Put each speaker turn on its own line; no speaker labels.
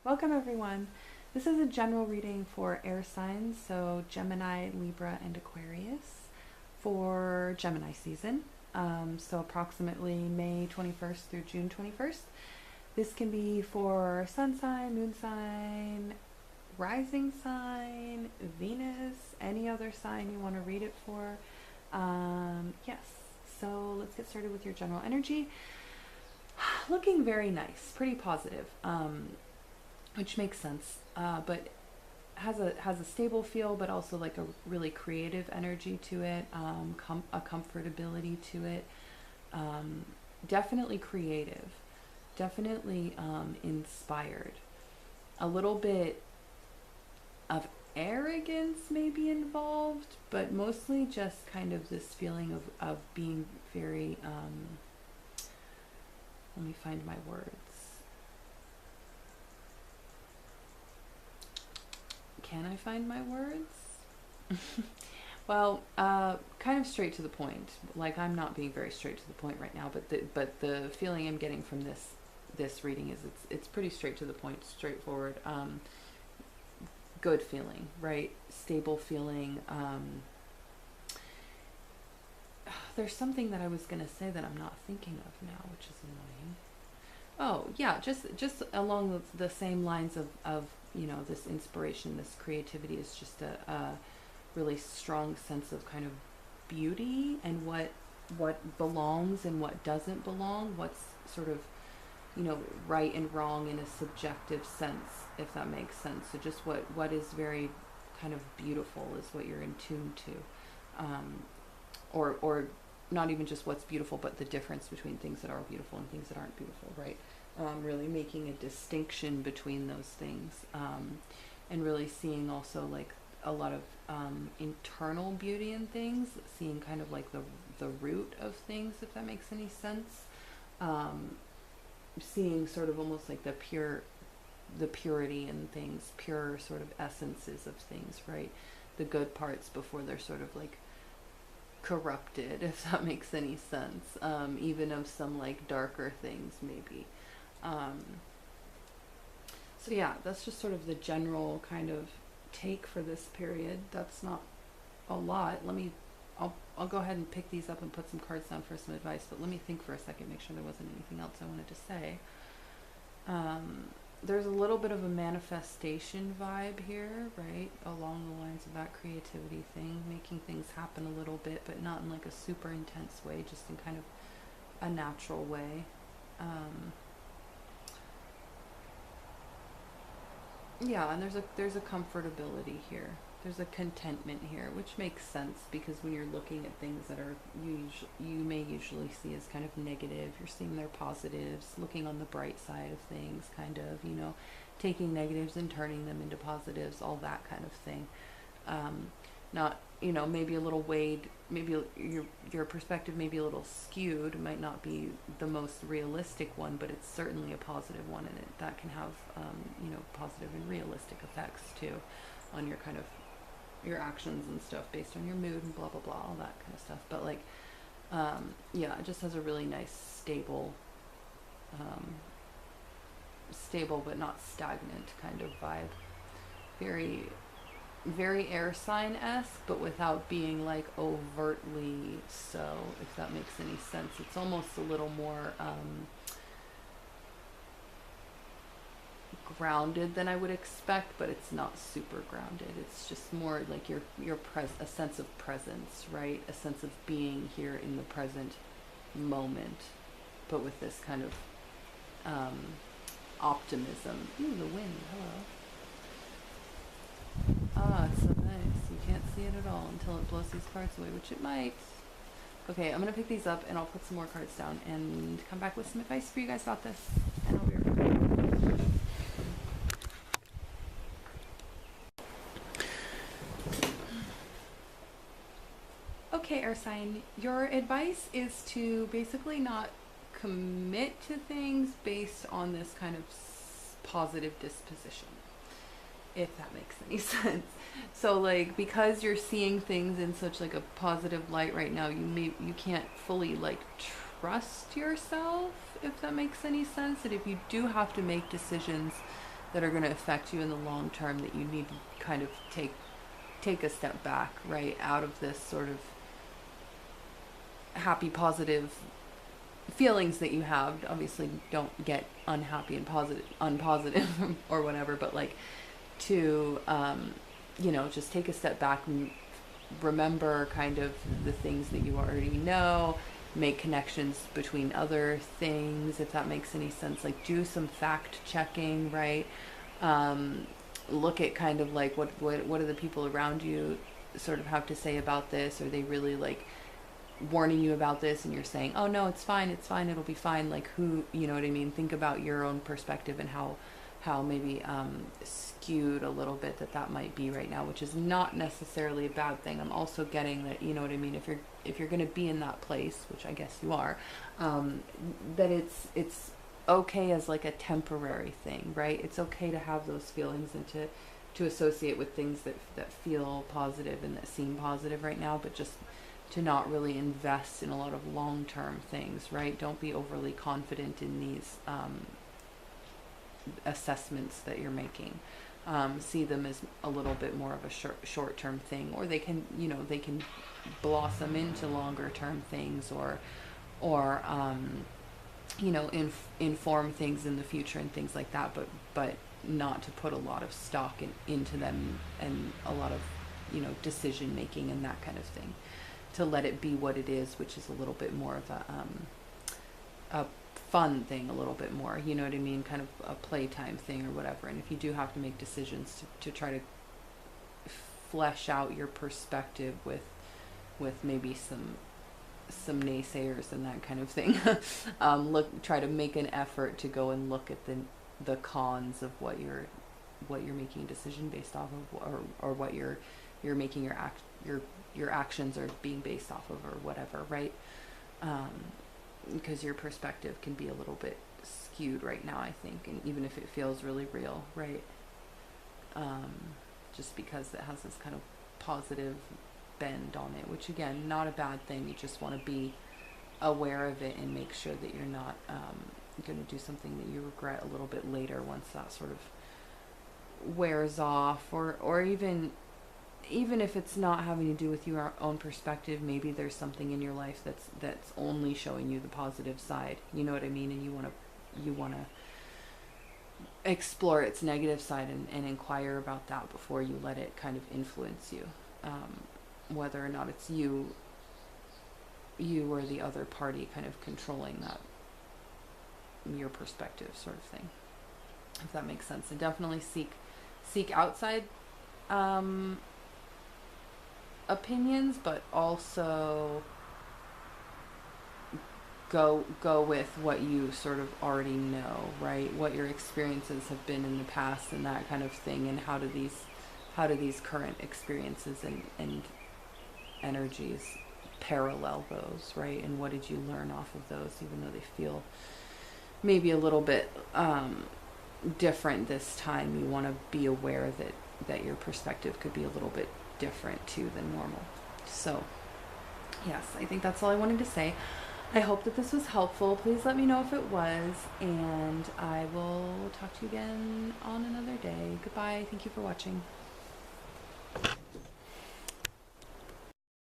Welcome everyone. This is a general reading for air signs, so Gemini, Libra, and Aquarius for Gemini season. So approximately May 21st through June 21st. This can be for sun sign, moon sign, rising sign, Venus, any other sign you want to read it for. Yes, so let's get started with your general energy. Looking very nice, pretty positive. Which makes sense, but has a stable feel, but also like a really creative energy to it, a comfortability to it. Definitely creative, definitely inspired. A little bit of arrogance maybe involved, but mostly just kind of this feeling of being very. Let me find my words. Can I find my words? Well, kind of straight to the point. Like, I'm not being very straight to the point right now, but the feeling I'm getting from this reading is it's pretty straight to the point, straightforward. Good feeling, right? Stable feeling. There's something that I was gonna say that I'm not thinking of now, which is annoying. Oh yeah, just along the same lines of this inspiration, this creativity is just a really strong sense of kind of beauty and what belongs and what doesn't belong, what's sort of right and wrong in a subjective sense, if that makes sense. So just what is very kind of beautiful is what you're in tune to, or not even just what's beautiful, but the difference between things that are beautiful and things that aren't beautiful, right? Really making a distinction between those things, and really seeing also like a lot of internal beauty in things, seeing kind of like the root of things, if that makes any sense. Seeing sort of almost like the purity in things, pure sort of essences of things, right? The good parts before they're sort of like corrupted, if that makes any sense, even of some like darker things maybe. So yeah, that's just sort of the general kind of take for this period. That's not a lot. I'll go ahead and pick these up and put some cards down for some advice, but let me think for a second, make sure there wasn't anything else I wanted to say. There's a little bit of a manifestation vibe here, right? Along the lines of that creativity thing, making things happen a little bit, but not in like a super intense way, just in kind of a natural way. Yeah, and there's a comfortability here. There's a contentment here, which makes sense because when you're looking at things that are you may usually see as kind of negative, you're seeing their positives, looking on the bright side of things, kind of, taking negatives and turning them into positives, all that kind of thing. Not, maybe a little weighed, maybe your perspective may be a little skewed, it might not be the most realistic one, but it's certainly a positive one, and that can have, positive and realistic effects too on your kind of your actions and stuff based on your mood and blah blah blah, all that kind of stuff. But like, yeah, it just has a really nice stable but not stagnant kind of vibe. Very very air sign-esque, but without being like overtly so, if that makes any sense. It's almost a little more grounded than I would expect, but it's not super grounded. It's just more like a sense of presence, right? A sense of being here in the present moment, but with this kind of optimism. Ooh, the wind, hello. Ah, it's so nice. You can't see it at all until it blows these cards away, which it might. Okay, I'm going to pick these up and I'll put some more cards down and come back with some advice for you guys about this. And I'll be right back. Okay, air sign, your advice is to basically not commit to things based on this kind of positive disposition, if that makes any sense. So like, because you're seeing things in such like a positive light right now, you can't fully like trust yourself, if that makes any sense. And if you do have to make decisions that are going to affect you in the long term, that you need to kind of take a step back, right, out of this sort of happy, positive feelings that you have. Obviously, don't get unhappy and unpositive or whatever, but like to, just take a step back and remember kind of the things that you already know, make connections between other things, if that makes any sense. Like, do some fact checking, right? Look at kind of like what do the people around you sort of have to say about this? Are they really like warning you about this and you're saying, oh no, it's fine, it'll be fine? Like, who, you know what I mean? Think about your own perspective and how maybe skewed a little bit that might be right now, which is not necessarily a bad thing. I'm also getting that, you know what I mean, if you're going to be in that place, which I guess you are, that it's okay as like a temporary thing, right? It's okay to have those feelings and to associate with things that feel positive and that seem positive right now, but just to not really invest in a lot of long-term things, right? Don't be overly confident in these assessments that you're making. See them as a little bit more of a short-term thing, or they can blossom into longer-term things, or inform things in the future and things like that, but not to put a lot of stock into them, and a lot of decision making and that kind of thing. To let it be what it is, which is a little bit more of a fun thing, a little bit more, you know what I mean, kind of a playtime thing or whatever. And if you do have to make decisions to try to flesh out your perspective with maybe some naysayers and that kind of thing, try to make an effort to go and look at the cons of what you're making a decision based off of, or what you're making your actions are being based off of, or whatever, right? Because your perspective can be a little bit skewed right now, I think, and even if it feels really real, right? Just because it has this kind of positive bend on it, which again, not a bad thing. You just want to be aware of it and make sure that you're not going to do something that you regret a little bit later, once that sort of wears off, or even if it's not having to do with your own perspective, maybe there's something in your life that's only showing you the positive side, you know what I mean, and you want to explore its negative side and inquire about that before you let it kind of influence you, whether or not it's you or the other party kind of controlling that, your perspective sort of thing, if that makes sense. And definitely seek outside opinions, but also go with what you sort of already know, right? What your experiences have been in the past and that kind of thing, and how do these current experiences and energies parallel those, right? And what did you learn off of those, even though they feel maybe a little bit different this time? You want to be aware that your perspective could be a little bit different too than normal. So yes, I think that's all I wanted to say. I hope that this was helpful. Please let me know if it was, and I will talk to you again on another day. Goodbye. Thank you for watching.